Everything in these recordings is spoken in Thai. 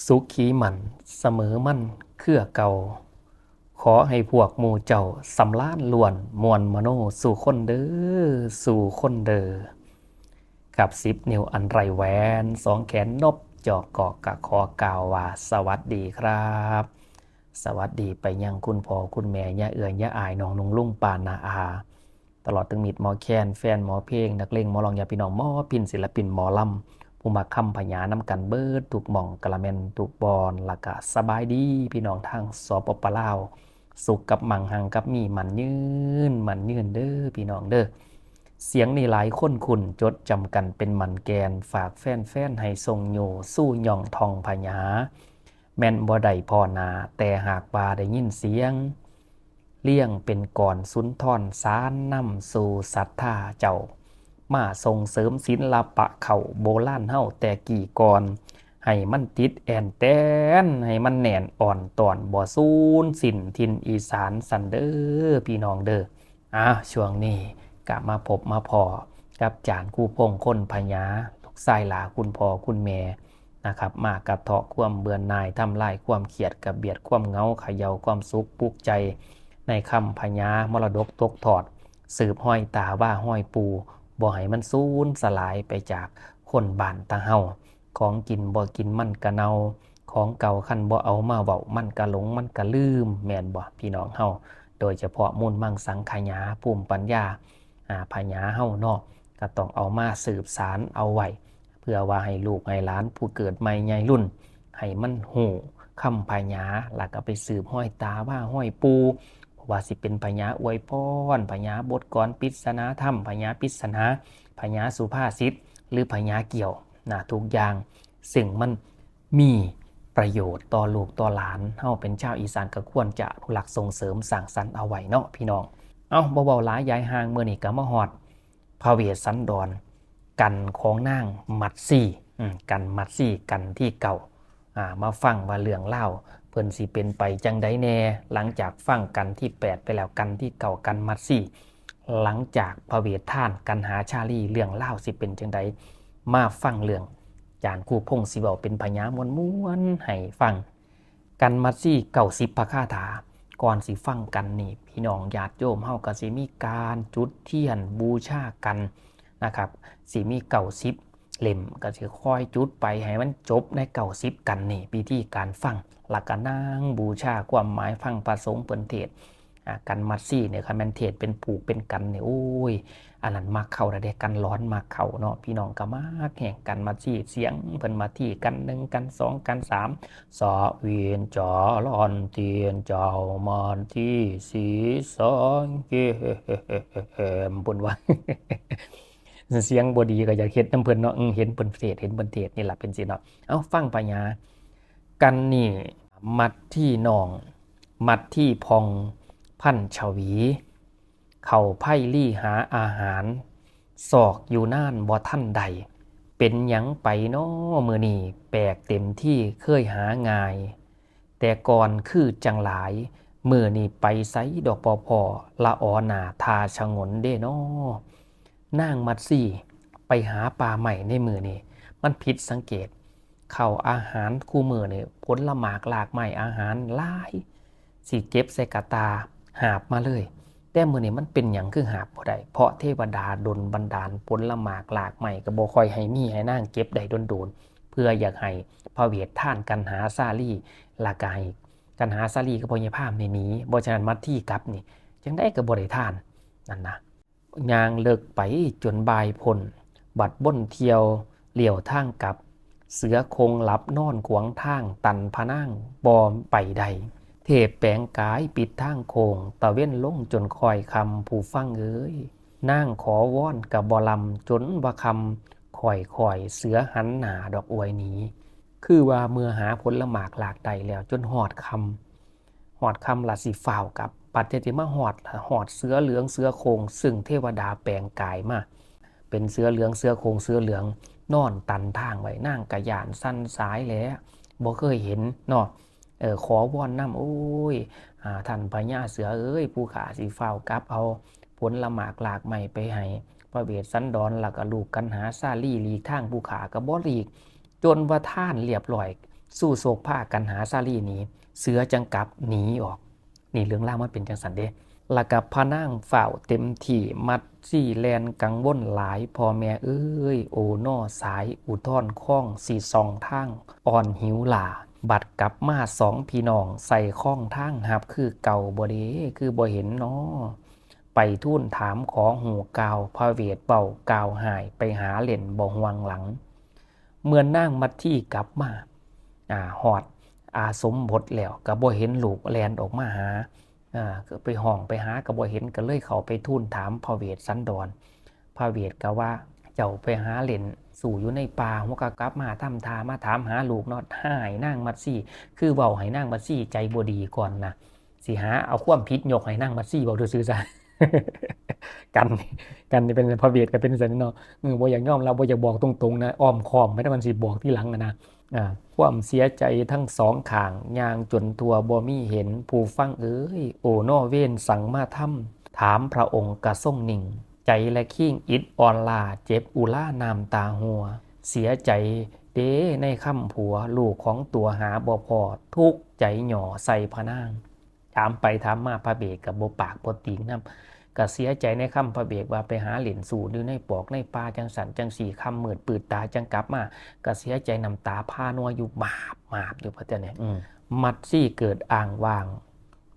สุขีมันเสมอมั่นเครือเก่าขอให้พวกหมู่เจ้าสำล้านล้วนมวลมโนสู่คนเด้อสู่คนเด้อกับ10 นิ้วอันไรแหวน2 แขนนบจอกกอกกะขอกล่าวว่าสวัสดีครับสวัสดีไปยังคุณพ่อคุณแม่ย่าเอือย่าอายน้องนุ่งลุงปานนาอาตลอดถึงมิตรหมอแคนแฟนหมอเพลงนักเลงหมอลองยาพี่น้องหมอพินศิลปินหมอลำผู้มาคำพญานำกันเบิดถูกหม่องกะละแมนถูกบอลละกะสบายดีพี่น้องทางสปปลาวสุขกับมังหังกับมีมันยืนเด้อพี่น้องเด้อเสียงนี่หลายคนคุณจดจำกันเป็นมันแกนฝากแฟนให้ทรงโยสู้ย่องทองพญาแม่นบ่ได้พอนาแต่หากว่าได้ยินเสียงเลี่ยงเป็นก่อนสุนทรสารนำสู่ศรัทธาเจ้ามาส่งเสริมศิลปะเขาโบราณเฮาแต่กี่ก่อนให้มันติดแอนแตนให้มันแน่นอ่อนตอนบ่สูญสิ้นทินอีสานสันเด้อพี่น้องเด้อช่วงนี้กลับมาพบมาพอกับจานคู่พงคนพญาลูกชายหลาคุณพ่อคุณแม่นะครับมากระเทาะความเบื่อหน่ายทำลายความเขียดกระเบียดความเหงาเขย่าความสุขปลุกใจในคำพญามรดกตกทอดสืบห้อยตาว่าห้อยปูบ่ให้มันสูญสลายไปจากคนบ้านตาเฮาของกินบ่กินมันกะเนาของเก่าคันบ่เอามาเว้ามันกะหลงมันกะลืมแม่นบ่พี่น้องเฮาโดยเฉพาะมูลมังสังขยาภูมิปัญญาพญาเฮาเนาะก็ต้องเอามาสืบสารเอาไว้เพื่อว่าให้ลูกให้หลานผู้เกิดใหม่ใหญ่รุ่นให้มันฮู้คำพญาแล้วก็ไปสืบห้อยตาว่าห้อยปูว่าสิเป็นพญาอวยพรพญาบทกลปริศนาธรรมพญาปริศนาพญาสุภาษิตหรือพญาเกี่ยวทุกอย่างซึ่งมันมีประโยชน์ต่อลูกต่อหลานเฮาเป็นชาวอีสานก็ควรจะอนุรักษ์ส่งเสริมสร้างสรรค์เอาไว้เนาะพี่น้องบ่เว้าหลายยายห่างมื้อนี้ก็มาฮอดพระเวสสันดรกันของนางมัตสีกันมัตสีกันที่เก่ามาฟังว่าเรื่องเล่าเพิ่นสิเป็นไปจังไดแน่หลังจากฟังกันที่8ไปแล้วกันที่เก่ากันมัตสีหลังจากพระเวทท่านกันหาชาลีเรื่องเล่าสิเป็นจังไดมาฟังเรื่องจานคู่พงสิเว้าเป็นพญามวลๆให้ฟังกันมัตสี90พระคาถาก่อนสิฟังกันนี่พี่น้องญาติโยมเฮาก็สิมีการจุดเทียนบูชากันนะครับสิมี90เล่มก็สิค่อยจุดไปให้มันจบใน90กันนี่พิธีการฟังหลักก็นั่งบูชาความหมายฟังพระสงฆ์เปิ้นเทศกันมัดซี่เนี่ยคันแม่นเทศเป็นผูกเป็นกันเนี่ยโอ้ยอันนั้นมักเข้าได้กันร้อนมักเข้าเนาะพี่น้องก็มักแห่งกันมัดซี่เสียงเพิ่นมาที่กัน1กัน2กัน3สอเวียนจอร้อนเทียนเจ้ามอนที่สีสองเกมปุ่นว่า เสียงบดีก็อยากเฮ็ดน้ำเพิ่นเนาะเห็นเพิ่นเทศนี่ล่ะเป็นสิเนาะฟังปัญญากันนี่มัดที่น้องมัดที่พองพันฉวีเข้าไผ่ลี่หาอาหารศอกอยู่น่านบ่ทันใดเป็นหยังไปน้อมื้อนี้แปลกเต็มที่เคยหาง่ายแต่ก่อนคือจังหลายมื้อนี้ไปไสดอกพอละออหน้าทาชงนเด้น้อนางมัดซี่ไปหาปลาใหม่ในมือนี่มันผิดสังเกตเข้าอาหารคู่มือนี่ผลหมากหลากไม้อาหารหลายสิเก็บใส่กะตาหาบมาเลยแต่มือนี่มันเป็นหยังคือหาบบ่ได้เพราะเทวดาดลบันดาลผลหมากหลากไม้ก็บ่ค่อยให้มีให้นางเก็บได้โดนๆเพื่ออยากให้พระเวทท่านกันหาซาลี่ละกายกันหาซาลี่ก็บ่ยภาพในนี้บ่ฉะนั้นมัดที่กลับนี่จังได้ก็บ่ได้ท่านนั่นนะยางเลิกไปจนบายพลบัดบ้นเที่ยวเหลี่ยวทางกับเสือคงหลับนอนขวางทางตันพะนั่งบอมไปใดเทพแปลงกายปิดทางโคงตะเว้นลงจนคอยคำผู้ฟังเอ้ยนั่งขอวอนกับบอลำจนว่าคำข่อยเสือหันหนาดอกอวยนี้คือว่าเมื่อหาผลละหมากหลากใดแล้วจนหอดคำละสิฝ่าวกับปัจเจติมาหอดเสือเหลืองเสือโคงซึ่งเทวดาแปลงกายมาเป็นเสือเหลืองเสือโคงเสือเหลืองนอนตันทางไว้นั่งกระยานสั้นสายแล้วบ่เคยเห็นเนาะขอวอนน้ำโอ้ยท่านพญาเสือเอ้ยผู้ขาสิฝ่าวกับเอาผลละหมากหลากใหม่ไปให้พระเวสสันดรแล้วก็ลูกกันหาซาลี่หลีกทางผู้ขาก็บ่หลีกจนว่าท่านเรียบร้อย สู้โศกผ้ากันหาซาลีหนีเสือจังกลับหนีออกนี่เรื่องเล่ามันเป็นจังสันเด้แล้วกับพระนางเฝ้าเต็มที่มัดซี่แลนกังวลหลายพ่อแม่เอ้ยโอนอสายอุทธรข้องสีสองทางอ่อนหิวหลาบัดกลับมาสองพี่น้องใส่ข้องทางหับคือเก่าบ่เด้คือบ่เห็นน้อไปทูลถามขอหูกาวพระเวทเบากาวหายไปหาเล่นบ่ห่วงหลังเมื่อนนางมัดที่กลับมาหอดอาสมบทแล้วก็บ่เห็นลูกแลนออกมาหาก็ไปห้องไปหาก็บ่เห็นก็เลยเขาไปทูลถามพระเวทสันดรพระเวทก็ว่าเจ้าไปหาเล่นสู่อยู่ในป่าหัวก็กลับมาทำทามาถามหาลูกเนาะหายนางมัดซี่คือเว้าให้นางมัดซี่ใจบ่ดีก่อนนะสิหาเอาความผิดยกให้นางมัดซี่เว้าซื่อๆซะ กันนี่เป็นพระเวทก็เป็นสันเนาะบ่อยากยอมเราบ่อยากบอกตรงๆนะอ้อมค้อมไม่ได้มันสิบอกที่หลังนะความเสียใจทั้งสองข้างย่างจนตัวบ่มีเห็นผู้ฟังเอ้ยโอนอเว้นสั่งมาทำถามพระองค์กระทรงนิ่งใจและขิ้งอิดอ่อนลาเจ็บอุล่านามตาหัวเสียใจเด้ในค่ำผัวลูกของตัวหาบ่พอทุกใจหย่อใส่พระนางถามไปถามมาพระเบศกับบ่ปากบ่ติงนำก็เสียใจในค่ำพระเบศว่าไปหาเหรียญสู่อยู่ในปอกในป่าจังสันจังสี่ค่ำมืดปืดตาจังกลับมาก็เสียใจน้ำตาพานัวอยู่บาบอยู่พระเจ้าเนี่ยมัดซี่เกิดอ่างวาง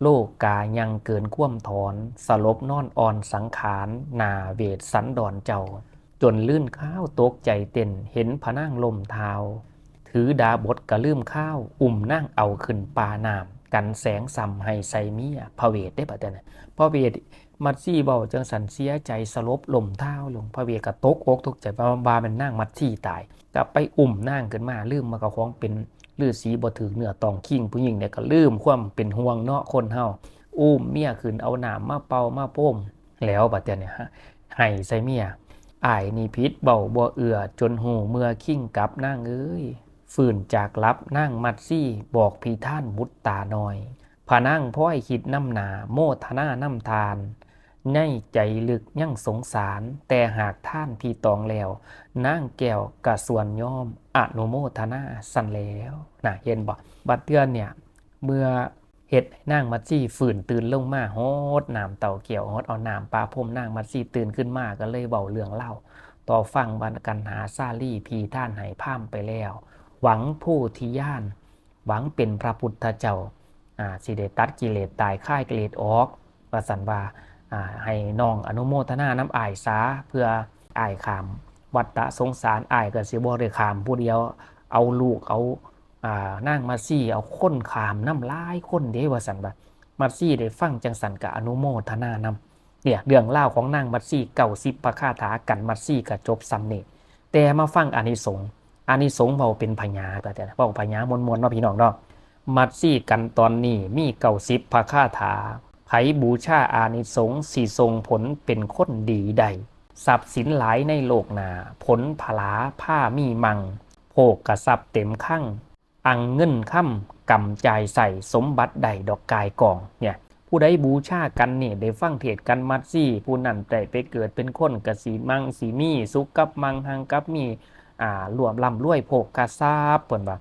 โลกกายังเกินคว่ำถอนสลบนอนอ่อนสังขารนาเวทสันดอนเจ้าจนลื่นข้าวตกใจเต้นเห็นพระนางลมเท้าถือดาบทกะลืมข้าวนั่งเอาขึ้นปานามกันแสงซ้ำให้ใส่เมียพระเวทได้ปะเจ้าเนี่ยพระเวทมัดซี่เบาจังสันเสียใจสลบลมเท้าลงพระเวทก็ตกอกตกใจบาเป็นนางมัดซี่ตายก็ไปนางขึ้นมาลืมมากระของเป็นฤาษีบ่ถือเนื้อตองขิงผู้หญิงเนี่ยก็ลืมความเป็นห่วงเนาะคนเฮาเมียขึ้นเอาน้ำมาเป่ามาโป้มแล้วบัดเนี่ยให้ใส่เมียอ้ายนี่พิษเบาบ่เอื้อจนหูเมื่อขิงกับนางเอ้ยฟื้นจากลับนางมัดซี่บอกพี่ท่านบุตรตาน้อยพานั่งพ้อยคิดน้ำหนาโมทนาน้ำทานในใจลึกยั่งสงสารแต่หากท่านพี่ตองแล้วนางแก้วกะส่วนย่อมอนุโมทนาสั่นแล้วนะเห็นบ่บัดเตือนเนี่ยเมื่อเฮ็ดนางมัดซี่ฝืนตื่นลงมาโฮดน้ำเต่าเกี่ยวโฮดเอาน้ำปลาพรมนางมัดซี่ตื่นขึ้นมาก็เลยเบาเรื่องเล่าต่อฟังบรรกันหาซาลี่พีท่านให้พามไปแล้วหวังผู้ที่ย่านหวังเป็นพระพุทธเจ้าสิได้ตัดกิเลสตายค่ายกิเลสออกว่าสันว่าให้น้องอนุโมทนาน้ำอ้ายสาเพื่ออ้ายขามวัฏฏะสงสารอ้ายก็สิบ่ได้ขามผู้เดียวเอาลูกเอานางมัดซี่เอาคนขามน้ำลายคนเด้ว่าสันว่ามัดซี่ได้ฟังจังสันก็อนุโมทนานำเนี่ยเรื่องเล่าของนางมัดซี่90พระคาถากันมัดซี่ก็จบซ้ำนี่แต่มาฟังอานิสงส์เว้าเป็นพญาก็แต่เว้าพญามวลๆเนาะพี่น้องเนาะมัดซี่กันตอนนี้มี90พระคาถาไผบูชาอานิสงส์สิทรงผลเป็นคนดีใดทรัพย์สินหลายในโลกหนาผลผลาผ้ามีมังโภคกทรัพย์เต็มคั่งอังเงินค่ำกำจ่ายใส่สมบัติใดดอกกายกองเนี่ยผู้ใดบูชากันนี่ได้ฟังเทศกันมัดซี่ผู้นั้นได้ไปเกิดเป็นคนกสีมังสีมีสุขกับมังหังกับมีรวมร่ำรวยโภคกทรัพย์เพิ่นว่า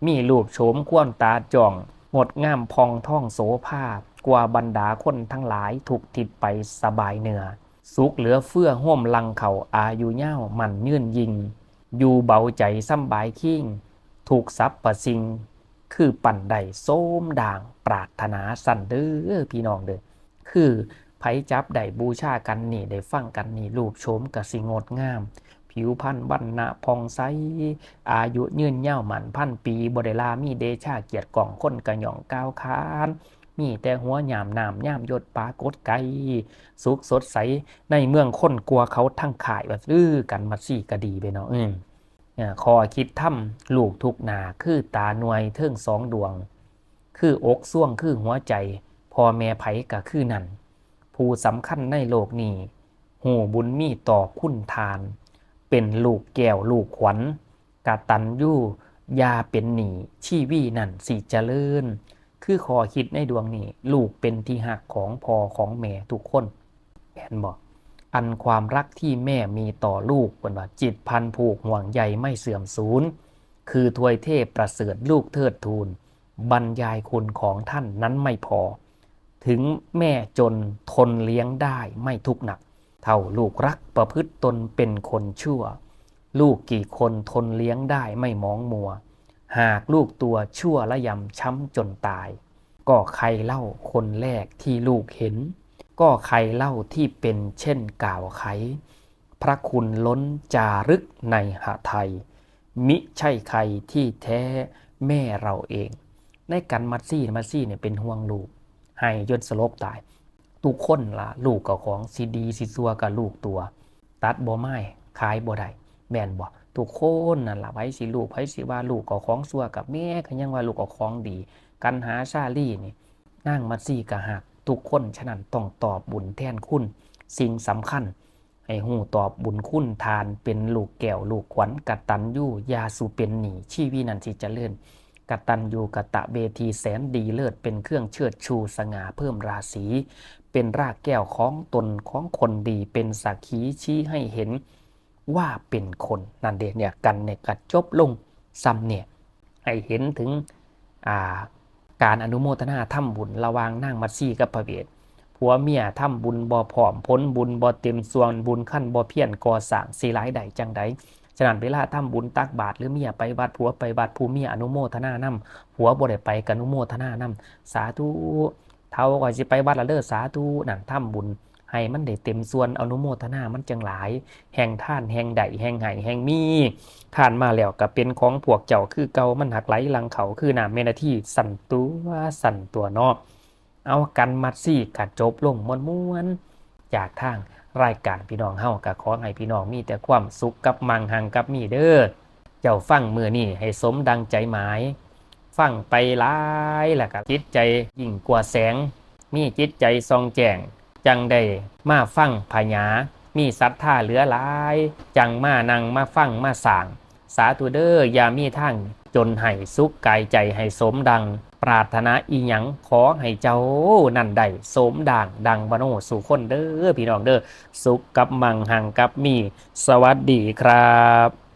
มีรูปโฉมควรตาจ่องงดงามพองท่องโสภากว่าบรรดาคนทั้งหลายถูกทิดไปสบายเหนือสุขเหลือเฟื่อห่มลังเขาอายุเย้ามันยืนยิงอยู่เบาใจซ้ำบายขิ้งถูกซับประสิงคือปั่นใดโซ้มด่างปรารถนาสั่นเด้อพี่น้องเด้อคือไผจับได้บูชากันนี่ได้ฟังกันนี่รูปโฉมกสิงดงามผิวพรรณวรรณะพองใสอายุยืนยาวหมันพันปีบ่ได้ลามีเดชาเกียรติกองคนกะหย่องก้าวค้านมีแต่หัวหยามน้ำย่ามยศปากดไกสุขสดใสในเมืองคนกลัวเขาทั้งข่ายว่ากันมัดซี่ก็ดีไปเนาะคอคิดถ้ำลูกทุกหนาคือตาหน่วยเทิงสองดวงคืออกส่วงคือหัวใจพ่อแม่ไผก็คือนั่นผู้สำคัญในโลกนี้หูบุญมีต่อคุณทานเป็นลูกแก้วลูกขวัญกตัญญูยาเป็นหนี้ชีวีนั่นสิเจริญคือขอคิดในดวงนี้ลูกเป็นที่หักของพ่อของแม่ทุกคนแม่นบอกอันความรักที่แม่มีต่อลูกเป็นว่าจิตพันผูกห่วงใยไม่เสื่อมสูญ คือทวยเทพประเสริฐลูกเทิดทูลบรรยายคุณของท่านนั้นไม่พอถึงแม่จนทนเลี้ยงได้ไม่ทุกข์หนักเท่าลูกรักประพฤติตนเป็นคนชั่วลูกกี่คนทนเลี้ยงได้ไม่มองมัวหากลูกตัวชั่วและยำช้ำจนตายก็ใครเล่าคนแรกที่ลูกเห็นก็ใครเล่าที่เป็นเช่นกล่าวไขพระคุณล้นจารึกในหไทยมิใช่ใครที่แท้แม่เราเองในกันมัดซี่เนี่ยเป็นห่วงลูกให้ยนสลบตายทุกคนล่ะลูกกับของซีดีซีซัวกับลูกตัวตัดบ่ไม้ขายบ่ได้แม่นบ่ทุกคนนั่นล่ะไผสิลูกไผสิว่าลูกกับของซัวกับแม่ก็ยังว่าลูกกับของดีกันหาชาลี่นี่นางมัดซี่ก็หักทุกคนฉะนั้นต้องตอบบุญแทนคุณสิ่งสำคัญให้หูตอบบุญคุณทานเป็นลูกแก้วลูกขวัญกตัญญูยาสุเป็นหนีชีวินันสิเจริญกตัญญูกตะเวทีแสนดีเลิศเป็นเครื่องเชิดชูสง่าเพิ่มราศีเป็นรากแก้วของตนของคนดีเป็นสักขีชี้ให้เห็นว่าเป็นคนนั่นเด็เนี่ยกันเนี่ยกัดจบลงซ้ำเนี่ยให้เห็นถึงการอนุโมทนาทำบุญระวางนางมัดซี่กับพระเวทผัวเมียทำบุญบ่ผอมพ้นบุญบ่เต็มส่วนบุญขั้นบ่เพี้ยนก่อสร้างสีหลายใดจังใดฉะนั้นเวลาทำบุญตักบาตรหรือเมียไปวัดผัวไปวัดผู้เมียอนุโมทนานำผัวบ่ได้ไปกอนุโมทนานำสาธุเท่าก่อนสิไปวัดละเด้อสาธุนั่นทำบุญให้มันได้เต็มส่วนอนุโมทนามันจังหลายแห่งท่านแห่งใดแห่งไห้แห่งมีท่านมาแล้วก็เป็นของพวกเจ้าคือเก่ามันหักไหลหลังเขาคือน้ำเมนาที่สั่นตัวนอกเอากันมัดซี่กัดจบลงม้วนๆจากทางรายการพี่น้องเฮาก็ขอให้พี่น้องมีแต่ความสุขกับมังหังกับมีเด้อเจ้าฟังมื้อนี้ให้สมดังใจหมายฟังไปหลายแล้วก็จิตใจยิ่งกว่าแสงมีจิตใจส่องแจ้งจังได้มาฟังพญามีศรัทธาเหลือหลายจังมานั่งมาฟังมาสร้างสาธุเด้ออย่ามีทางจนให้สุขกายใจให้สมดังปรารถนาอีหยังขอให้เจ้านั่นได้สมดังบโนสู่คนเด้อพี่น้องเด้อสุขกับมังหังกับมีสวัสดีครับ